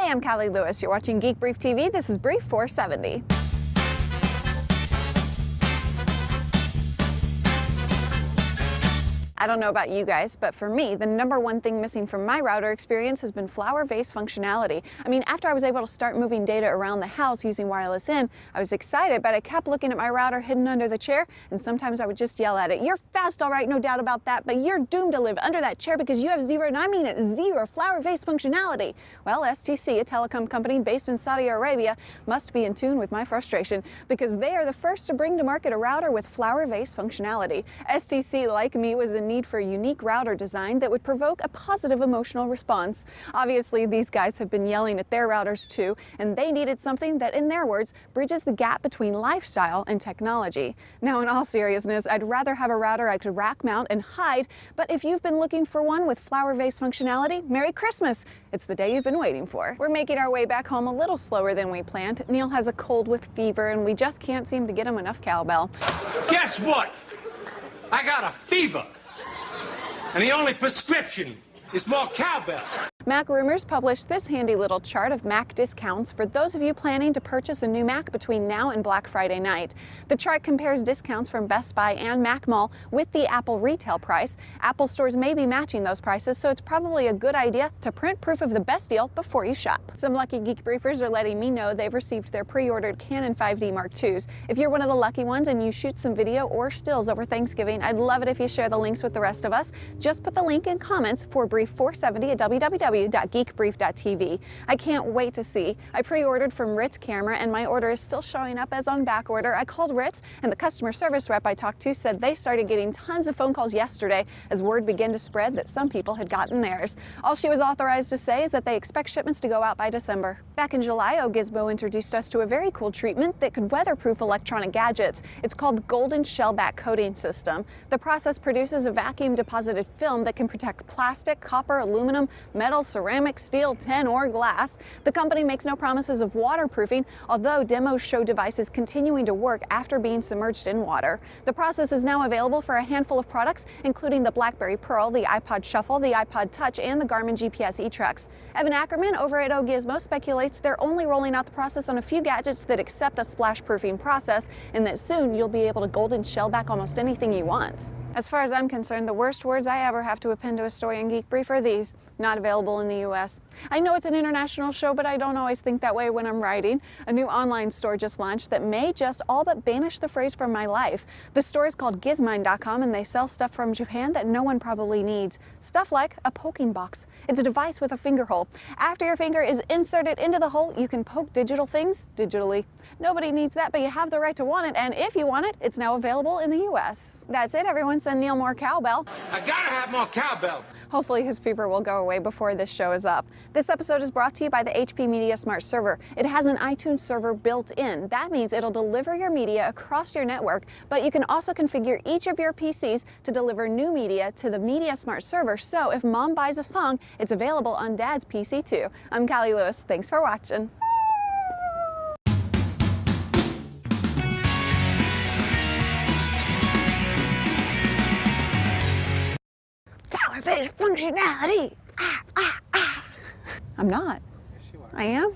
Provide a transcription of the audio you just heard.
Hey, I'm Callie Lewis. You're watching Geek Brief TV. This is Brief 470. I don't know about you guys, but for me, the #1 thing missing from my router experience has been flower vase functionality. I mean, after I was able to start moving data around the house using wireless in, I was excited, but I kept looking at my router hidden under the chair, and sometimes I would just yell at it, "You're fast, all right, no doubt about that, but you're doomed to live under that chair because you have zero, and I mean it, zero flower vase functionality." Well, STC, a telecom company based in Saudi Arabia, must be in tune with my frustration because they are the first to bring to market a router with flower vase functionality. STC, like me, was in need for a unique router design that would provoke a positive emotional response. Obviously, these guys have been yelling at their routers too, and they needed something that, in their words, bridges the gap between lifestyle and technology. Now, in all seriousness, I'd rather have a router I could rack mount and hide, but if you've been looking for one with flower vase functionality, Merry Christmas! It's the day you've been waiting for. We're making our way back home a little slower than we planned. Neil has a cold with fever, and we just can't seem to get him enough cowbell. Guess what? I got a fever. And the only prescription is more cowbell. Mac Rumors published this handy little chart of Mac discounts for those of you planning to purchase a new Mac between now and Black Friday night. The chart compares discounts from Best Buy and Mac Mall with the Apple retail price. Apple stores may be matching those prices, so it's probably a good idea to print proof of the best deal before you shop. Some lucky Geek Briefers are letting me know they've received their pre-ordered Canon 5D Mark IIs. If you're one of the lucky ones and you shoot some video or stills over Thanksgiving, I'd love it if you share the links with the rest of us. Just put the link in comments for Brief 470 at www.geekbrief.tv. I can't wait to see. I pre-ordered from Ritz Camera and my order is still showing up as on back order. I called Ritz and the customer service rep I talked to said they started getting tons of phone calls yesterday as word began to spread that some people had gotten theirs. All she was authorized to say is that they expect shipments to go out by December. Back in July, Gizmo introduced us to a very cool treatment that could weatherproof electronic gadgets. It's called the Golden Shellback Coating System. The process produces a vacuum deposited film that can protect plastic, copper, aluminum, metal, ceramic, steel, tin, or glass. The company makes no promises of waterproofing, although demos show devices continuing to work after being submerged in water. The process is now available for a handful of products, including the BlackBerry Pearl, the iPod Shuffle, the iPod Touch, and the Garmin GPS eTrex. Evan Ackerman over at Gizmo speculates they're only rolling out the process on a few gadgets that accept the splash proofing process, and that soon you'll be able to golden shell back almost anything you want. As far as I'm concerned, the worst words I ever have to append to a story in Geek Brief are these: not available in the US. I know it's an international show, but I don't always think that way when I'm writing. A new online store just launched that may just all but banish the phrase from my life. The store is called Gizmine.com, and they sell stuff from Japan that no one probably needs. Stuff like a poking box. It's a device with a finger hole. After your finger is inserted into the hole, you can poke digital things digitally. Nobody needs that, but you have the right to want it, and if you want it, it's now available in the US. That's it, everyone. Send Neil more cowbell. I gotta have more cowbell. Hopefully his fever will go away before this show is up. This episode is brought to you by the HP Media Smart Server. It has an iTunes server built in. That means it'll deliver your media across your network, but you can also configure each of your PCs to deliver new media to the Media Smart Server, so if mom buys a song, it's available on dad's PC too. I'm Callie Lewis. Thanks for watching. Functionality. I'm not. Yes, you are. I am.